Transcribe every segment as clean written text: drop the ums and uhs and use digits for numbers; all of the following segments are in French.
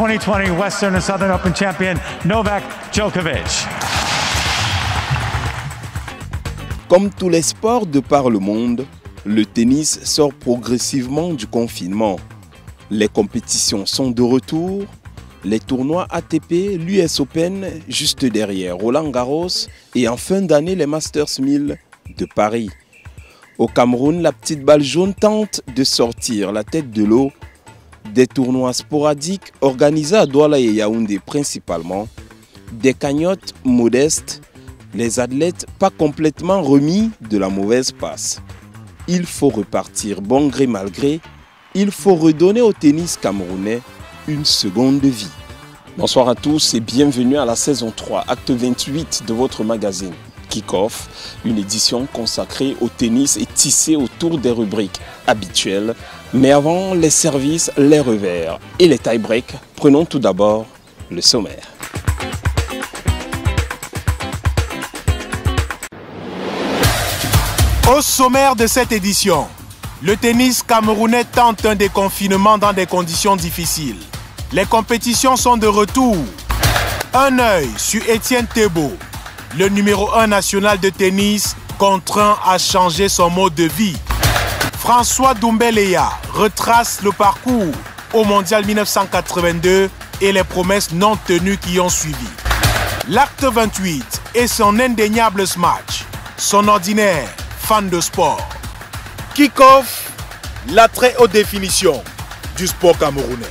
2020 Western and Southern Open champion Novak Djokovic. Comme tous les sports de par le monde, le tennis sort progressivement du confinement. Les compétitions sont de retour. Les tournois ATP, l'US Open, juste derrière Roland Garros et en fin d'année les Masters 1000 de Paris. Au Cameroun, la petite balle jaune tente de sortir la tête de l'eau. Des tournois sporadiques organisés à Douala et Yaoundé principalement. Des cagnottes modestes. Les athlètes pas complètement remis de la mauvaise passe. Il faut repartir bon gré mal gré. Il faut redonner au tennis camerounais une seconde vie. Bonsoir à tous et bienvenue à la saison 3, acte 28 de votre magazine Kick-Off, une édition consacrée au tennis et tissée autour des rubriques habituelles. Mais avant les services, les revers et les tie-breaks, prenons tout d'abord le sommaire. Au sommaire de cette édition, le tennis camerounais tente un déconfinement dans des conditions difficiles. Les compétitions sont de retour. Un œil sur Étienne Thébault, le numéro 1 national de tennis, contraint à changer son mode de vie. François Doumbeleya retrace le parcours au Mondial 1982 et les promesses non tenues qui ont suivi. L'acte 28 et son indéniable smash, son ordinaire fan de sport. Kick-Off, la très haute définition du sport camerounais.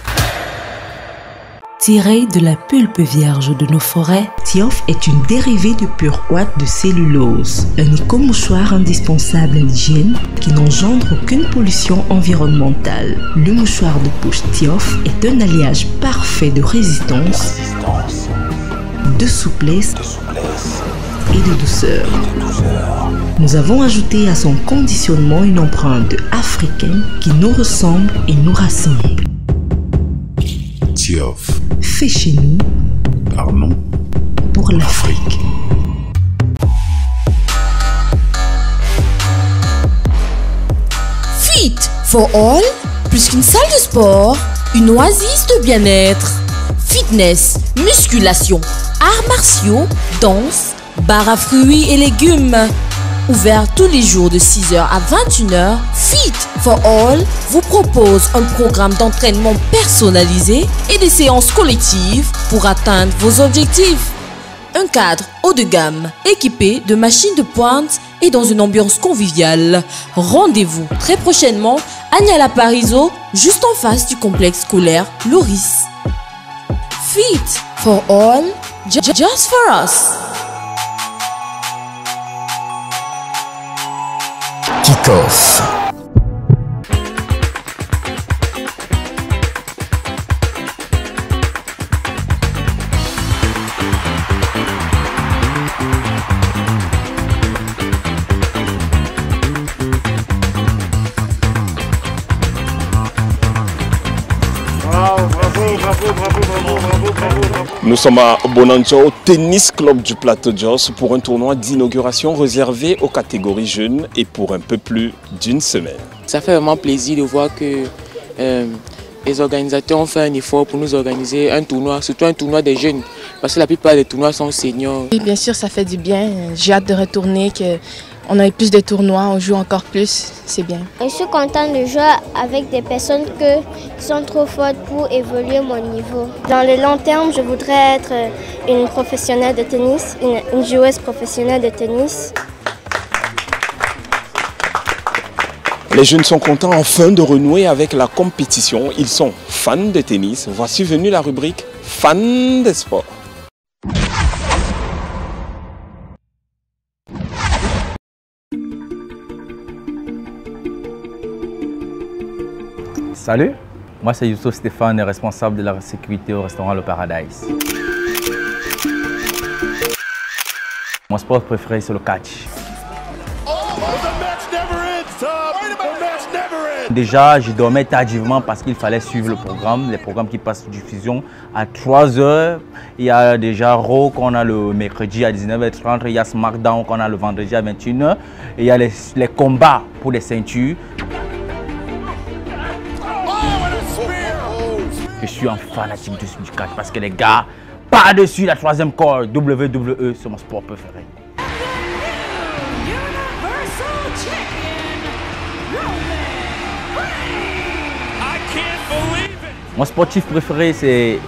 Tiré de la pulpe vierge de nos forêts, Tiof est une dérivée de pure ouate de cellulose, un éco-mouchoir indispensable à l'hygiène qui n'engendre aucune pollution environnementale. Le mouchoir de poche Tiof est un alliage parfait de résistance, de souplesse et de douceur. Nous avons ajouté à son conditionnement une empreinte africaine qui nous ressemble et nous rassemble. Tiof. Fait chez nous, Pardon. Pour l'Afrique. Fit for all, plus qu'une salle de sport, une oasis de bien-être. Fitness, musculation, arts martiaux, danse, bar à fruits et légumes. Ouvert tous les jours de 6h à 21h, Fit for All vous propose un programme d'entraînement personnalisé et des séances collectives pour atteindre vos objectifs. Un cadre haut de gamme, équipé de machines de pointe et dans une ambiance conviviale. Rendez-vous très prochainement à Niala Parizeau, juste en face du complexe scolaire Loris. Fit for All, just for us. Kick-Off. Nous sommes à Bonanjo, au Tennis Club du Plateau Jos, pour un tournoi d'inauguration réservé aux catégories jeunes et pour un peu plus d'une semaine. Ça fait vraiment plaisir de voir que les organisateurs ont fait un effort pour nous organiser un tournoi, surtout un tournoi des jeunes, parce que la plupart des tournois sont seniors. Oui, bien sûr, ça fait du bien. J'ai hâte de retourner, qu'on ait plus de tournois, on joue encore plus, c'est bien. Je suis contente de jouer avec des personnes qui sont trop fortes pour évoluer mon niveau. Dans le long terme, je voudrais être une professionnelle de tennis, une joueuse professionnelle de tennis. Les jeunes sont contents enfin de renouer avec la compétition. Ils sont fans de tennis. Voici venue la rubrique Fans des sports. Salut, moi c'est Youssef Stéphane, responsable de la sécurité au restaurant Le Paradise. Mon sport préféré c'est le catch. Déjà, je dormais tardivement parce qu'il fallait suivre le programme, les programmes qui passent diffusion à 3 h. Il y a déjà Raw qu'on a le mercredi à 19h30, il y a SmackDown qu'on a le vendredi à 21h. Et il y a les combats pour les ceintures. Je suis un fanatique du catch parce que les gars, par-dessus la troisième corde, WWE, c'est mon sport préféré. Mon sportif préféré, c'est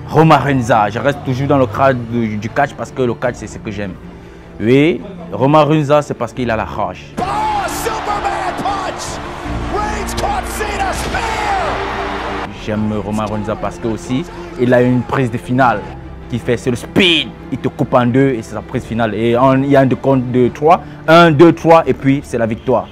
Romain Runza. Je reste toujours dans le cadre du catch parce que le catch, c'est ce que j'aime. Oui, Romain Runza, c'est parce qu'il a la rage. J'aime Romain Runza parce que aussi, il a une prise de finale qui fait, c'est le speed. Il te coupe en deux et c'est sa prise finale. Et il y a un compte de 3. 1, 2, 3 et puis c'est la victoire.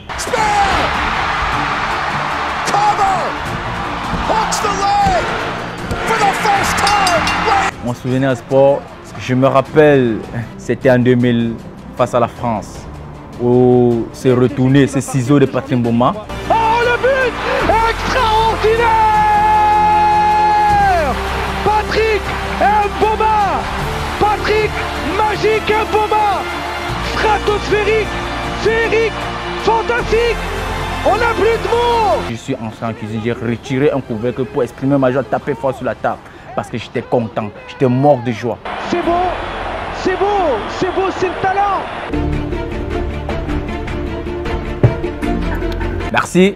Mon souvenir sport, je me rappelle, c'était en 2000 face à la France, où c'est retourné ce ciseau de Patrick Mboma. Oh, le but extraordinaire! Patrick Mboma! Patrick Magique Mboma! Stratosphérique, féerique, fantastique! On n'a plus de mots! Je suis entré en cuisine, j'ai retiré un couvercle pour exprimer ma joie, taper fort sur la table. Parce que j'étais content, j'étais mort de joie. C'est beau, c'est beau, c'est beau, c'est le talent. Merci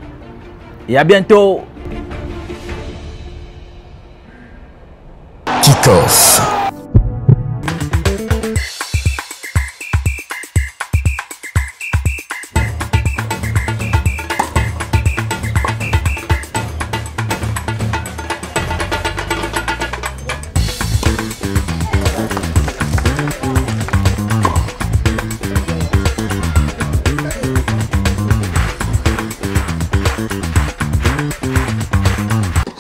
et à bientôt. Kick-Off.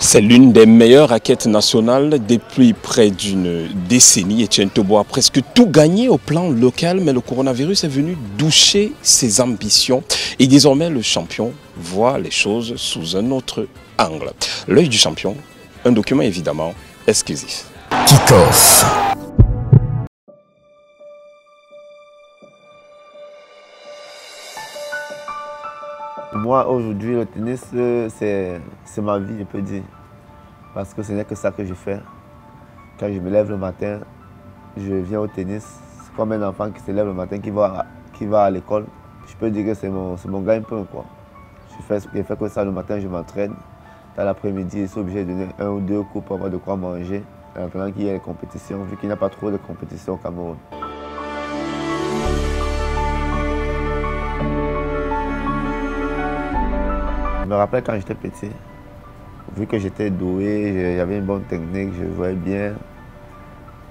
C'est l'une des meilleures raquettes nationales depuis près d'une décennie. Etienne Tebo a presque tout gagné au plan local, mais le coronavirus est venu doucher ses ambitions. Et désormais, le champion voit les choses sous un autre angle. L'œil du champion, un document évidemment exclusif. Kick-Off. Moi, aujourd'hui, le tennis, c'est ma vie, je peux dire. Parce que ce n'est que ça que je fais. Quand je me lève le matin, je viens au tennis. C'est comme un enfant qui se lève le matin, qui va à l'école. Je peux dire que c'est mon gagne-pain, quoi. Je fais que ça le matin, je m'entraîne. Dans l'après-midi, je suis obligé de donner 1 ou 2 cours pour avoir de quoi manger. Pendant qu'il y a les compétitions, vu qu'il n'y a pas trop de compétitions au Cameroun. Je me rappelle quand j'étais petit, vu que j'étais doué, j'avais une bonne technique, je jouais bien.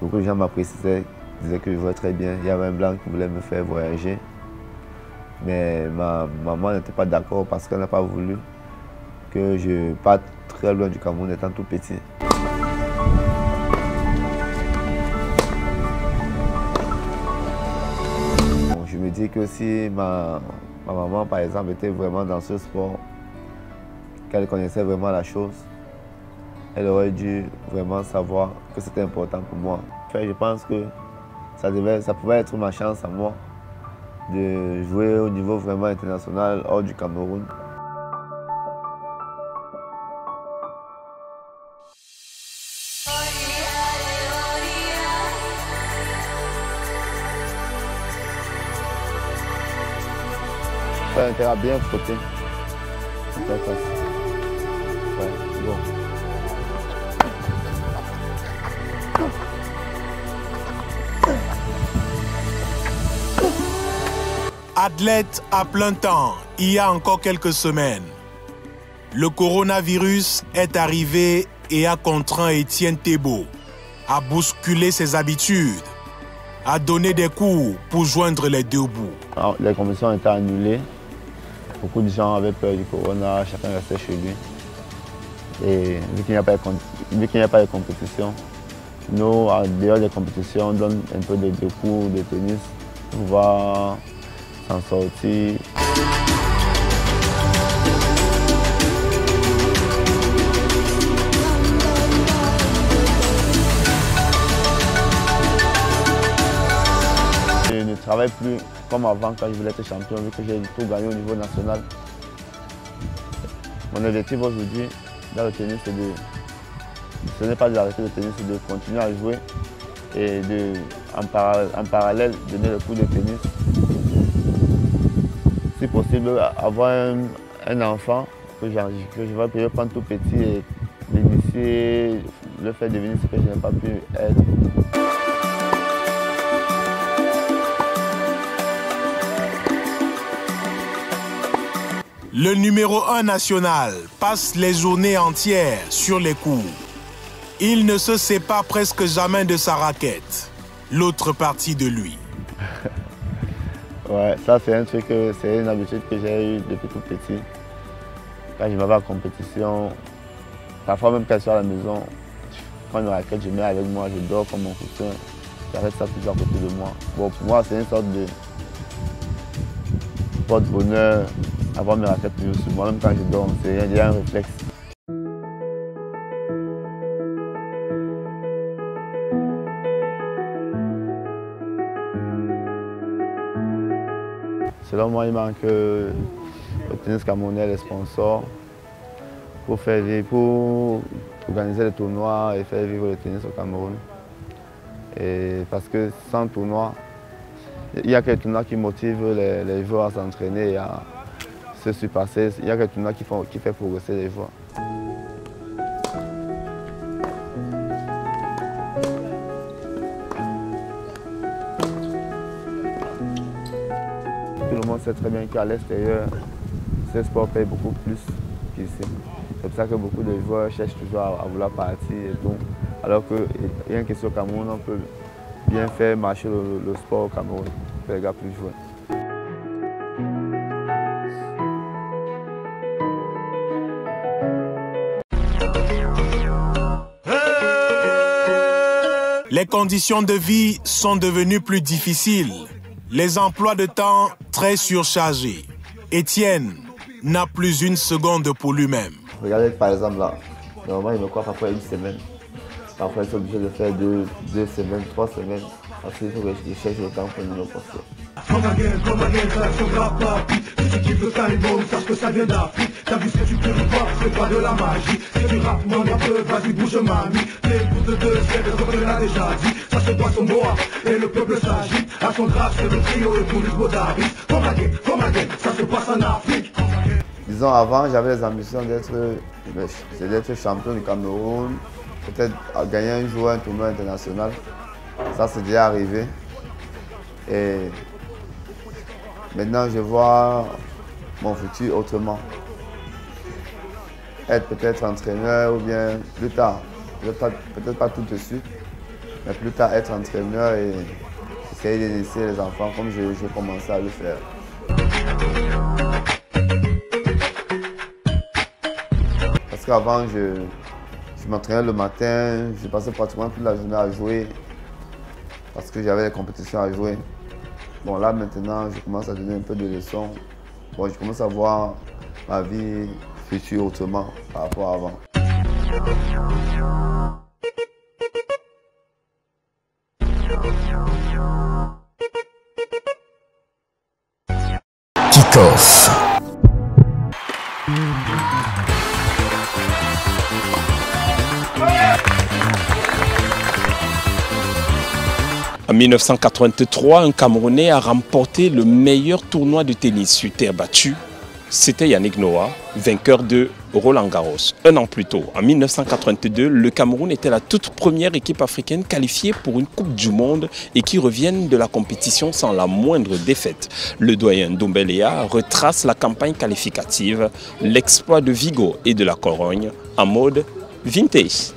Beaucoup de gens m'appréciaient, disaient que je jouais très bien. Il y avait un blanc qui voulait me faire voyager. Mais ma maman n'était pas d'accord parce qu'elle n'a pas voulu que je parte très loin du Cameroun étant tout petit. Bon, je me dis que si ma maman, par exemple, était vraiment dans ce sport, qu'elle connaissait vraiment la chose, elle aurait dû vraiment savoir que c'était important pour moi. Enfin, je pense que ça pouvait être ma chance à moi de jouer au niveau vraiment international hors du Cameroun. Ça a intérêt à bien frotter. Bon. Athlète à plein temps, il y a encore quelques semaines, le coronavirus est arrivé et a contraint Etienne Tebo à bousculer ses habitudes, à donner des cours pour joindre les deux bouts. Alors, les compétitions ont été annulées. Beaucoup de gens avaient peur du corona, chacun restait chez lui. Et vu qu'il n'y a pas de compétition, nous, en dehors des compétitions, on donne un peu de cours de tennis pour pouvoir s'en sortir. Je ne travaille plus comme avant quand je voulais être champion, vu que j'ai tout gagné au niveau national. Mon objectif aujourd'hui dans le tennis, c'est ce n'est pas d'arrêter le tennis, c'est de continuer à jouer et en parallèle donner le cours de tennis. Si possible, avoir un enfant que je vais prendre tout petit et l'initier, le faire devenir ce que je n'ai pas pu être. Le numéro 1 national passe les journées entières sur les cours. Il ne se sépare presque jamais de sa raquette, l'autre partie de lui. Ouais, ça c'est un truc, c'est une habitude que j'ai eue depuis tout petit. Quand je m'en vais à la compétition, parfois même quand je suis à la maison, je prends une raquette, je mets avec moi, je dors comme mon coussin. J'arrête ça toujours à côté de moi. Bon, pour moi, c'est une sorte de porte-bonheur, avoir mes raquettes toujours sur moi, même quand je dors, c'est un réflexe. Selon moi, il manque au tennis camerounais les sponsors pour organiser les tournois et faire vivre le tennis au Cameroun. Et parce que sans tournoi, il y a quelques tournois qui motivent les joueurs à s'entraîner et à se surpasser. Il y a quelques tournois qui font progresser les joueurs. Tout le monde sait très bien qu'à l'extérieur, ce sport paye beaucoup plus qu'ici. C'est pour ça que beaucoup de joueurs cherchent toujours à vouloir partir et tout. Alors que rien que sur le Cameroun, on peut bien faire marcher le sport au Cameroun pour les gars plus jouer. Les conditions de vie sont devenues plus difficiles. Les emplois de temps très surchargés. Étienne n'a plus une seconde pour lui-même. Regardez par exemple là, normalement il me croit parfois une semaine. Parfois ils sont obligés de faire deux semaines, 3 semaines. Parce qu'il faut que je cherche le temps pour nous poster. Si tu veux faire les mots, sache que ça vient d'Afrique. T'as vu ce que tu peux voir, c'est pas de la magie. C'est du rap, non, un peu, vas-y, bouge mamie. Les bouts de 2 siècles, on l'a déjà dit. Ça se doit son bois, et le peuple s'agite. À son grâce, c'est le trio et pour les beaux d'Aris. Comme again, ça se passe en Afrique. Disons, avant, j'avais les ambitions d'être champion du Cameroun, peut-être gagner un jour un tournoi international. Ça, c'est déjà arrivé. Et maintenant, je vois mon futur autrement. Être peut-être entraîneur ou bien plus tard, peut-être pas tout de suite, mais plus tard être entraîneur et essayer d'initier les enfants comme j'ai commencé à le faire. Parce qu'avant, je m'entraînais le matin, je passais pratiquement toute la journée à jouer parce que j'avais les compétitions à jouer. Bon, là maintenant, je commence à donner un peu de leçons. Bon, je commence à voir ma vie future autrement par rapport à avant. Kick-off. En 1983, un Camerounais a remporté le meilleur tournoi de tennis sur terre battue. C'était Yannick Noah, vainqueur de Roland Garros. Un an plus tôt, en 1982, le Cameroun était la toute première équipe africaine qualifiée pour une Coupe du Monde et qui reviennent de la compétition sans la moindre défaite. Le doyen Doumbéléa retrace la campagne qualificative, l'exploit de Vigo et de la Corogne en mode vintage.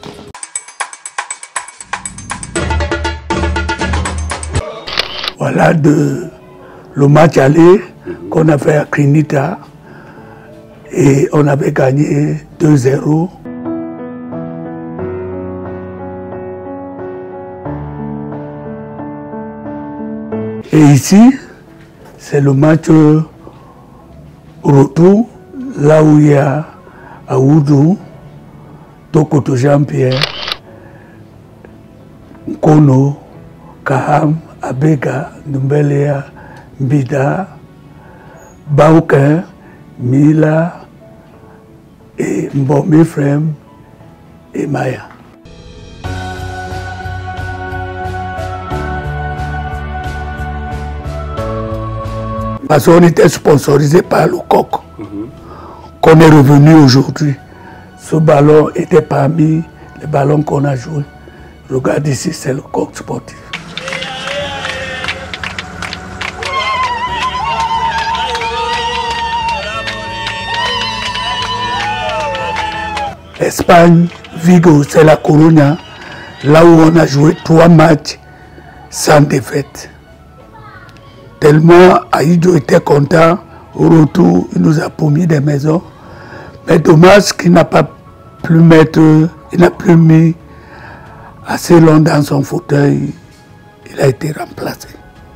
Voilà le match aller qu'on a fait à Trinita et on avait gagné 2-0. Et ici, c'est le match retour, là où il y a Aoudou, Tokoto Jean-Pierre, Kono, Kaham, Abega, Doumbéléa, Mbida, Bauquin, Mila, et Mbomé Frem et Maya. Parce qu'on était sponsorisé par le Coq, qu'on est revenu aujourd'hui. Ce ballon était parmi les ballons qu'on a joués. Regarde ici, c'est le Coq sportif. Espagne, Vigo, c'est la Coruña, là où on a joué 3 matchs sans défaite. Tellement Aïdjo était content, au retour, il nous a promis des maisons. Mais dommage qu'il n'a pas pu il n'a plus mis assez long dans son fauteuil, il a été remplacé.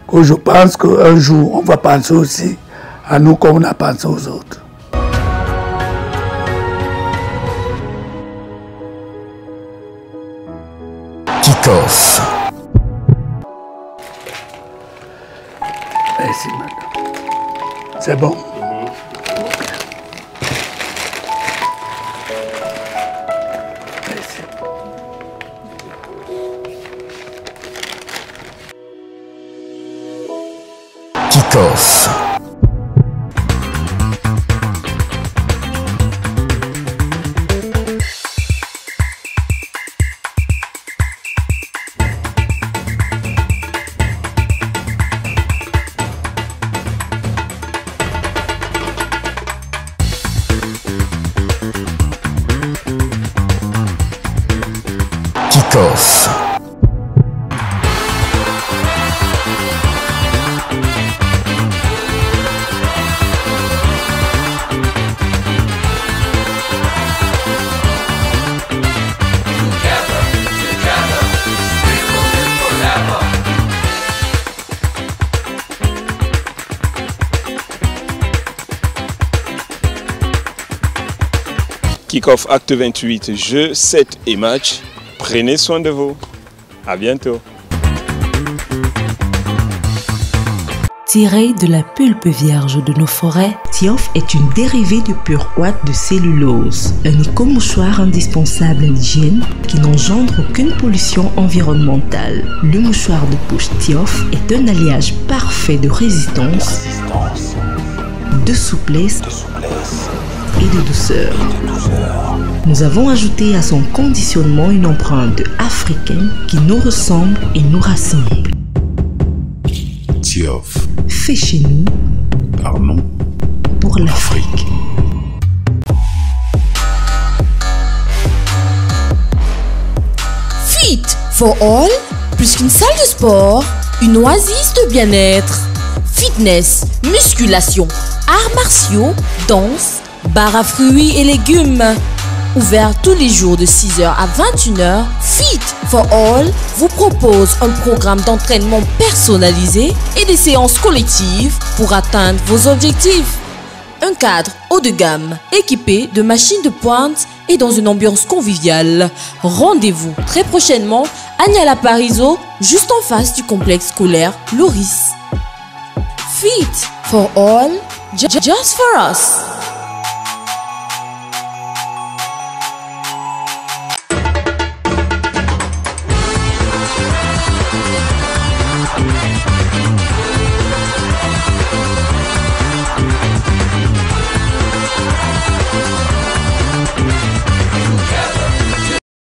Que je pense qu'un jour, on va penser aussi à nous comme on a pensé aux autres. Kick-off. Merci, madame. C'est bon. Merci. Kick-off. Kick-off. Kick-off acte 28, jeu, 7 et match. Prenez soin de vous. À bientôt. Tiré de la pulpe vierge de nos forêts, Tiof est une dérivée de pure ouate de cellulose, un éco-mouchoir indispensable à l'hygiène qui n'engendre aucune pollution environnementale. Le mouchoir de poche Tiof est un alliage parfait de résistance, de souplesse et de douceur. Nous avons ajouté à son conditionnement une empreinte africaine qui nous ressemble et nous rassemble. Tiof. Fait chez nous, par nous, pour l'Afrique. Fit for all, plus qu'une salle de sport, une oasis de bien-être. Fitness, musculation, arts martiaux, danse, bar à fruits et légumes. Ouvert tous les jours de 6h à 21h, Fit for All vous propose un programme d'entraînement personnalisé et des séances collectives pour atteindre vos objectifs. Un cadre haut de gamme, équipé de machines de pointe et dans une ambiance conviviale. Rendez-vous très prochainement à Niala Parizeau, juste en face du complexe scolaire Loris. Fit for All, just for us.